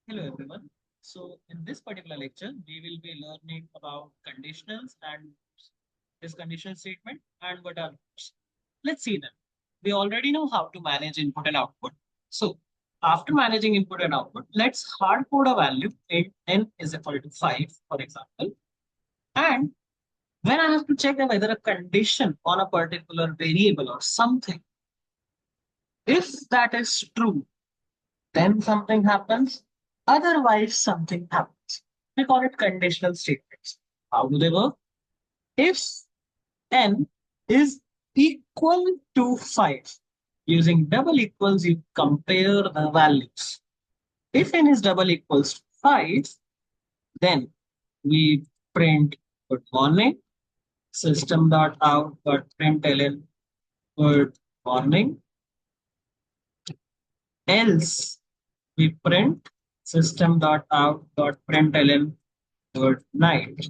Hello everyone. So in this particular lecture, we will be learning about conditionals and this conditional statement and what are those. Let's see them. We already know how to manage input and output. So after managing input and output, let's hard code a value in n is equal to 5, for example. And when I have to check whether a condition on a particular variable or something, if that is true, then something happens. Otherwise, something happens. We call it conditional statements. How do they work? If n is equal to 5, using double equals, you compare the values. If n is double equals to 5, then we print good morning, system.out.println good morning. Else, we print system.out.println good night.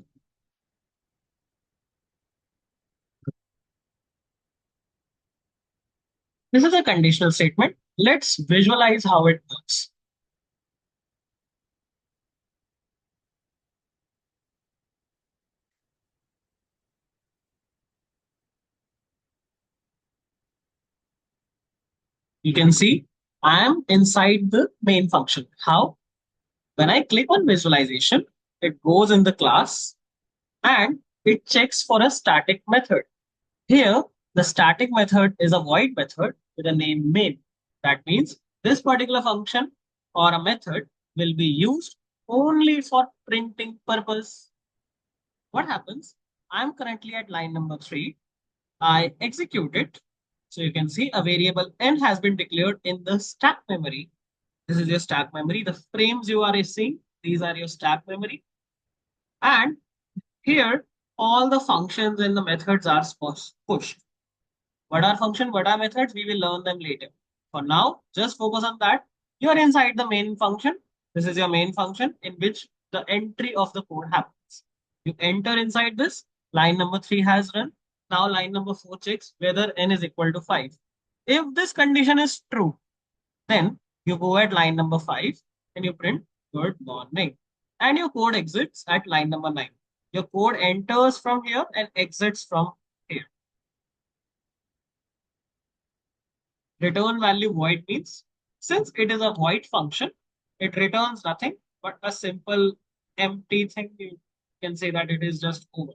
This is a conditional statement. Let's visualize how it works. You can see I am inside the main function. How? When I click on visualization, it goes in the class and it checks for a static method. Here, the static method is a void method with a name main. That means this particular function or a method will be used only for printing purpose. What happens? I'm currently at line number 3. I execute it. So you can see a variable n has been declared in the stack memory. This is your stack memory. The frames you are seeing, these are your stack memory. And here, all the functions and the methods are pushed. What are functions? What are methods? We will learn them later. For now, just focus on that. You are inside the main function. This is your main function in which the entry of the code happens. You enter inside this. Line number 3 has run. Now line number 4 checks whether n is equal to 5. If this condition is true, then you go at line number 5 and you print good morning. And your code exits at line number 9. Your code enters from here and exits from here. Return value void means since it is a void function, it returns nothing but a simple empty thing. You can say that it is just over.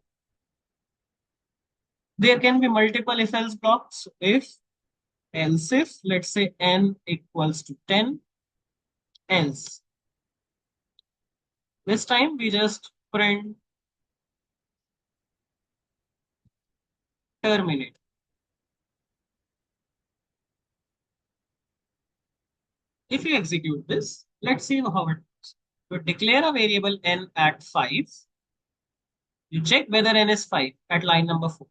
There can be multiple if else blocks. If, else if, let's say n equals to 10, else. This time we just print terminate. If you execute this, let's see how it works. You declare a variable n at 5. You check whether n is 5 at line number 4.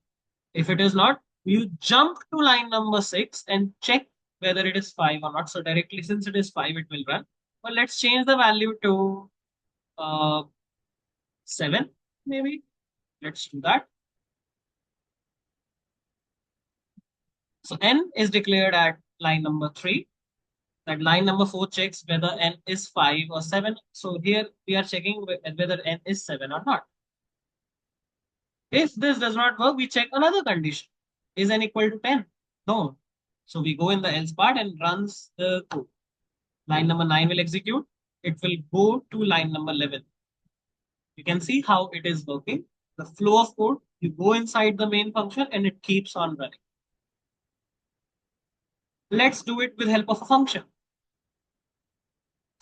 If it is not, you jump to line number 6 and check whether it is 5 or not. So directly, since it is 5, it will run. But let's change the value to uh, 7, maybe. Let's do that. So n is declared at line number 3. That line number 4 checks whether n is 5 or 7. So here we are checking whether n is 7 or not. If this does not work, we check another condition. Is n equal to 10? No. So we go in the else part and runs the code. Line number 9 will execute. It will go to line number 11. You can see how it is working. The flow of code, you go inside the main function and it keeps on running. Let's do it with help of a function.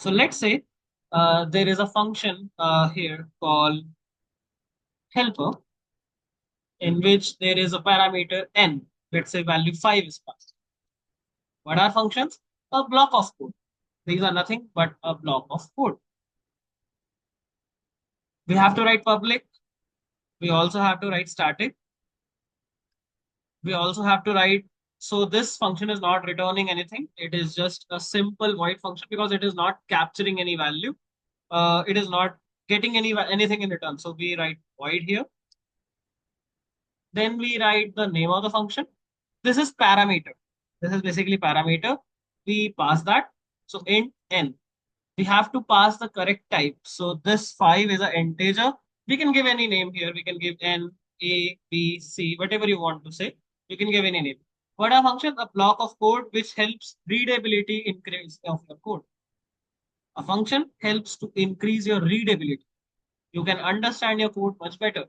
So let's say there is a function here called helper in which there is a parameter n. Let's say value 5 is passed. What are functions? A block of code. These are nothing but a block of code. We have to write public. We also have to write static. We also have to write, so this function is not returning anything. It is just a simple void function because it is not capturing any value. It is not getting anything in return. So we write void here. Then we write the name of the function. This is parameter. This is basically parameter. We pass that. So int n. We have to pass the correct type. So this 5 is an integer. We can give any name here. We can give n, a, b, c, whatever you want to say. You can give any name. What a function? A block of code which helps readability increase of your code. A function helps to increase your readability. You can understand your code much better.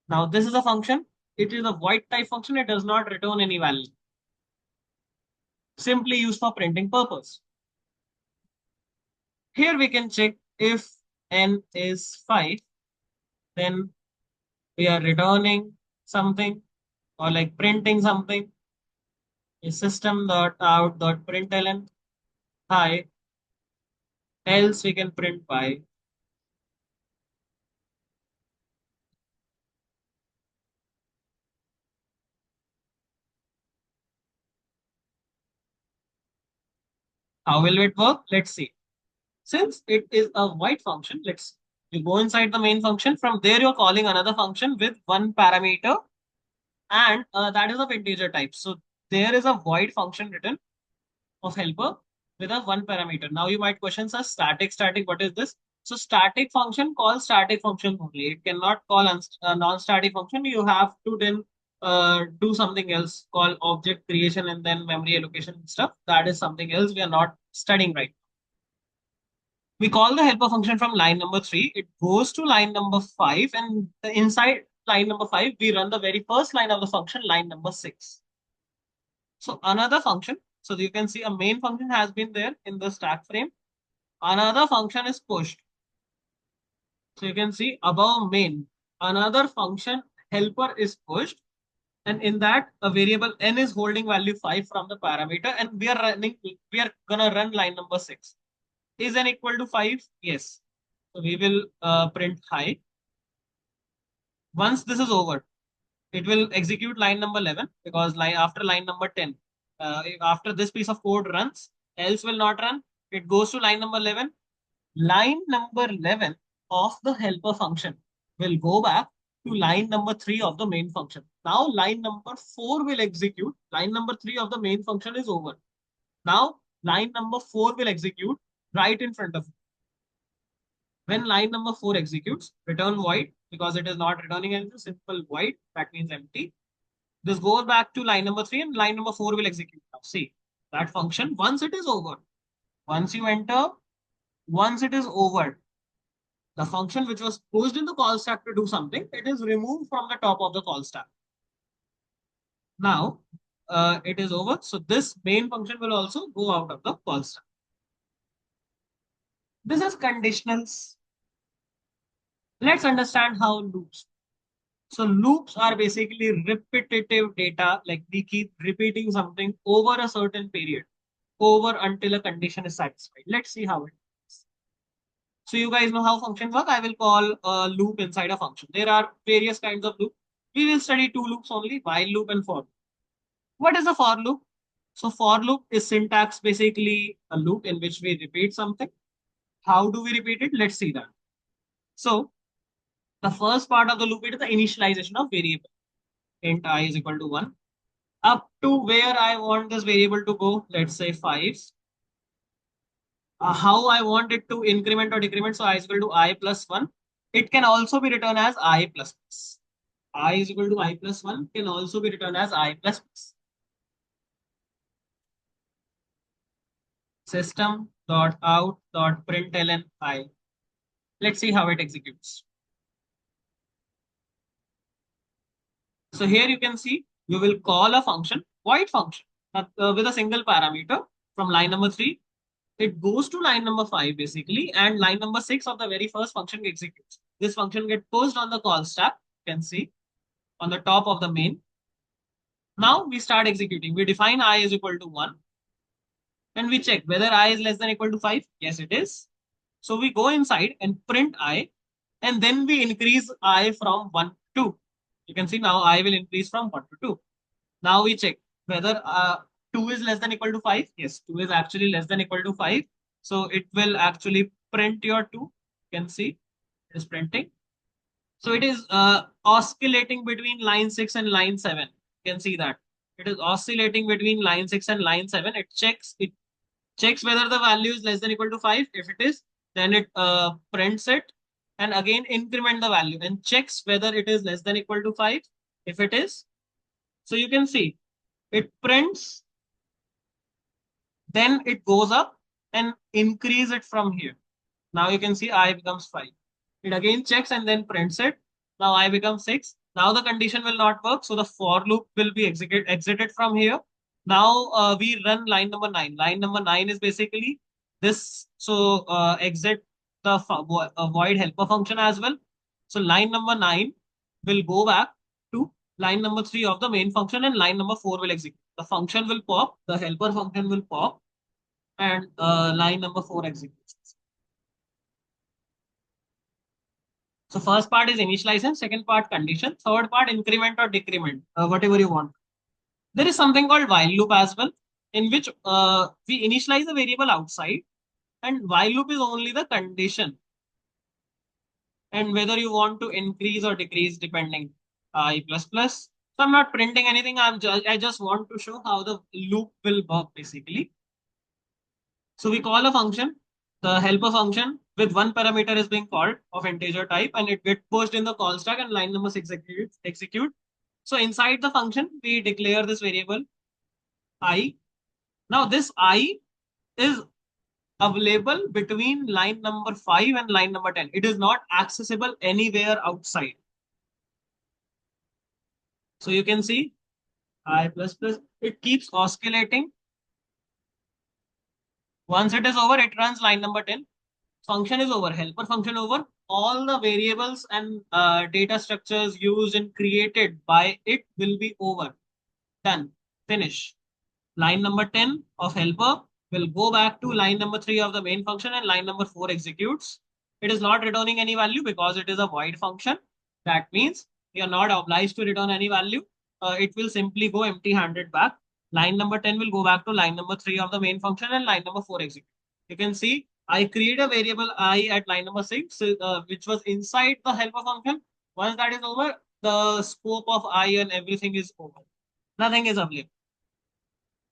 Now this is a function. It is a void type function. It does not return any value. Simply used for printing purpose. Here we can check if n is 5, then we are returning something or like printing something. Is system.out.println hi, else we can print by. How will it work? Let's see. Since it is a void function, let's you go inside the main function. From there, you're calling another function with one parameter, and that is of integer type. So there is a void function written of helper with a one parameter. Now you might question us static, what is this? So static function calls static function only. It cannot call non-static function. You have to then do something else called object creation and then memory allocation and stuff. That is something else we are not studying right. We call the helper function from line number 3. It goes to line number 5, and inside line number 5, we run the very first line of the function, line number 6. So another function, so you can see a main function has been there in the stack frame. Another function is pushed. So you can see above main, another function helper is pushed. And in that, a variable n is holding value 5 from the parameter, and we are gonna run line number 6. Is n equal to 5? Yes. So we will print high. Once this is over, it will execute line number 11 because after line number 10, after this piece of code runs, else will not run. It goes to line number 11. Line number 11 of the helper function will go back to line number 3 of the main function. Now line number 4 will execute. Line number 3 of the main function is over. Now line number 4 will execute right in front of you. When line number 4 executes, return void because it is not returning anything, simple void, that means empty. This goes back to line number 3 and line number 4 will execute. Now see, that function, once it is over, once you enter, once it is over, the function which was posed in the call stack to do something, it is removed from the top of the call stack. Now, it is over. So this main function will also go out of the call stack. This is conditionals. Let's understand how loops. So loops are basically repetitive data, like we keep repeating something over a certain period, over until a condition is satisfied. Let's see how it works. So you guys know how functions work. I will call a loop inside a function. There are various kinds of loops. We will study two loops only, while loop and for loop. What is a for loop? So for loop is syntax basically a loop in which we repeat something. How do we repeat it? Let's see that. So the first part of the loop is the initialization of variable. Int I is equal to 1. Up to where I want this variable to go, let's say 5. How I want it to increment or decrement, so I is equal to I plus 1. It can also be written as I plus plus. I is equal to I plus 1 can also be written as I plus plus. System.out.println I. Let's see how it executes. So here you can see you will call a function, void function, with a single parameter from line number 3. It goes to line number 5 basically, and line number 6 of the very first function executes. This function gets posed on the call stack. You can see on the top of the main. Now we start executing. We define I is equal to 1 and we check whether I is less than equal to 5. Yes, it is. So we go inside and print I, and then we increase I from 1 to 2. You can see now I will increase from 1 to 2. Now we check whether 2 is less than equal to 5. Yes, 2 is actually less than equal to 5. So it will actually print your 2. You can see it is printing. So it is oscillating between line 6 and line 7. You can see that. It is oscillating between line 6 and line 7. It checks it. checks whether the value is less than equal to 5. If it is, then it prints it and again increment the value and checks whether it is less than equal to 5. If it is, so you can see it prints, then it goes up and increase it from here. Now you can see I becomes 5. It again checks and then prints it. Now I becomes 6. Now the condition will not work. So the for loop will be exited from here. Now we run line number 9. Line number 9 is basically this. So exit the void helper function as well. So line number 9 will go back to line number 3 of the main function and line number 4 will execute. The function will pop, the helper function will pop, and line number 4 executes. So first part is initialization, second part condition, third part increment or decrement, whatever you want. There is something called while loop as well, in which we initialize a variable outside, and while loop is only the condition, and whether you want to increase or decrease depending I plus plus. So I'm not printing anything. I just want to show how the loop will work basically. So we call a function, the helper function with one parameter is being called of integer type and it gets pushed in the call stack and line number 6 execute. So inside the function, we declare this variable I. Now this I is available between line number 5 and line number 10. It is not accessible anywhere outside. So you can see I plus plus, it keeps oscillating. Once it is over, it runs line number 10. Function is over, helper function over. All the variables and data structures used and created by it will be over. Done. Finish. Line number 10 of helper will go back to line number 3 of the main function and line number 4 executes. It is not returning any value because it is a void function. That means we are not obliged to return any value. It will simply go empty handed back. Line number 10 will go back to line number 3 of the main function and line number 4 execute. You can see I create a variable I at line number 6, which was inside the helper function. Once that is over, the scope of I and everything is over. Nothing is available.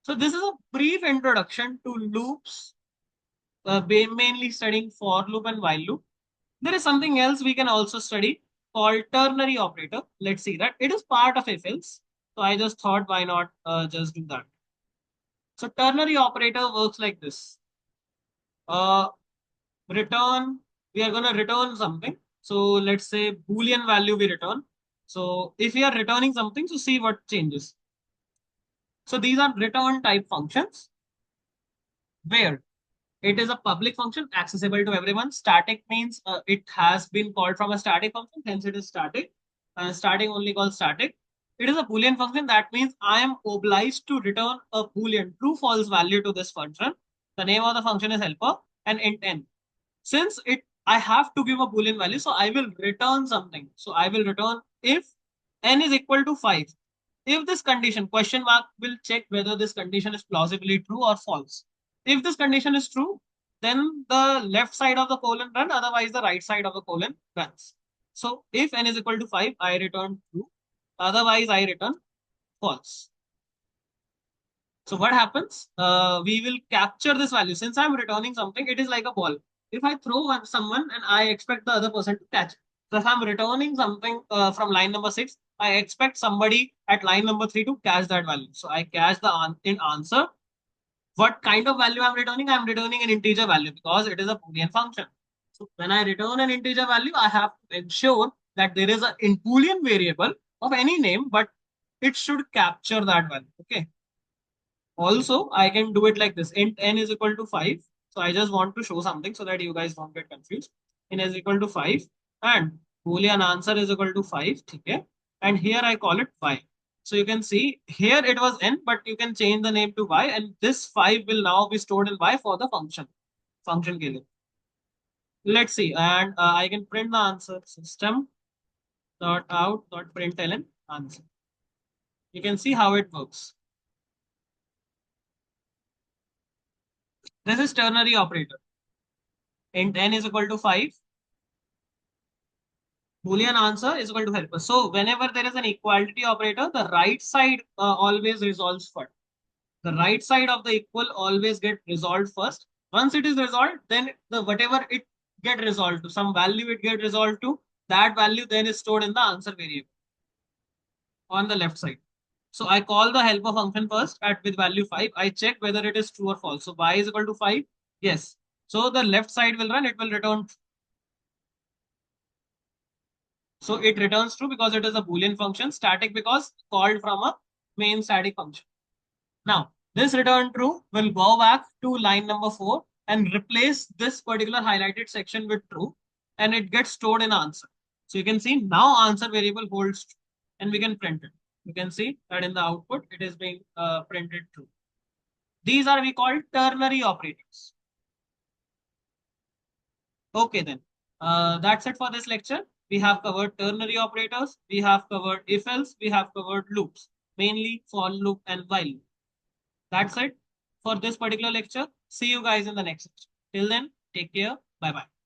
So this is a brief introduction to loops, mainly studying for loop and while loop. There is something else we can also study called ternary operator. Let's see that. It is part of if else. So I just thought why not just do that. So ternary operator works like this. Uh, return, we are going to return something. So let's say Boolean value we return. So if we are returning something, so see what changes. So these are return type functions where it is a public function accessible to everyone. Static means it has been called from a static function, hence it is static. Starting only called static. It is a Boolean function. That means I am obliged to return a Boolean true false value to this function. The name of the function is helper and int n. Since I have to give a Boolean value, so I will return something. So I will return if n is equal to 5. If this condition, question mark will check whether this condition is plausibly true or false. If this condition is true, then the left side of the colon run, otherwise the right side of the colon runs. So if n is equal to 5, I return true. Otherwise, I return false. So what happens? We will capture this value. Since I'm returning something, it is like a ball. If I throw someone and I expect the other person to catch it. So if I'm returning something from line number 6, I expect somebody at line number 3 to catch that value. So I catch the answer. What kind of value I'm returning? I'm returning an integer value because it is a Boolean function. So when I return an integer value, I have to ensure that there is a in Boolean variable of any name, but it should capture that value. Okay. Also, I can do it like this. Int n is equal to 5. So I just want to show something so that you guys don't get confused. N is equal to 5 and Boolean answer is equal to 5. Okay. And here I call it y. So you can see here it was n, but you can change the name to y and this 5 will now be stored in y for the function. Function ke liye. Let's see. And I can print the answer system dot out dot println answer. You can see how it works. This is ternary operator. Int n is equal to 5. Boolean answer is equal to helper. So whenever there is an equality operator, the right side always resolves first. The right side of the equal always get resolved first. Once it is resolved, then the whatever it get resolved to, some value it get resolved to, that value then is stored in the answer variable on the left side. So I call the helper function first at with value 5. I check whether it is true or false. So y is equal to 5. Yes. So the left side will run, it will return. So it returns true because it is a Boolean function, static because called from a main static function. Now, this return true will go back to line number 4 and replace this particular highlighted section with true, and it gets stored in answer. So you can see now answer variable holds true, and we can print it. You can see that in the output it is being printed true. These are we call ternary operators. Okay then. That's it for this lecture. We have covered ternary operators, we have covered if else, we have covered loops, mainly for loop and while loop. That's it for this particular lecture. See you guys in the next lecture. Till then, take care. Bye bye.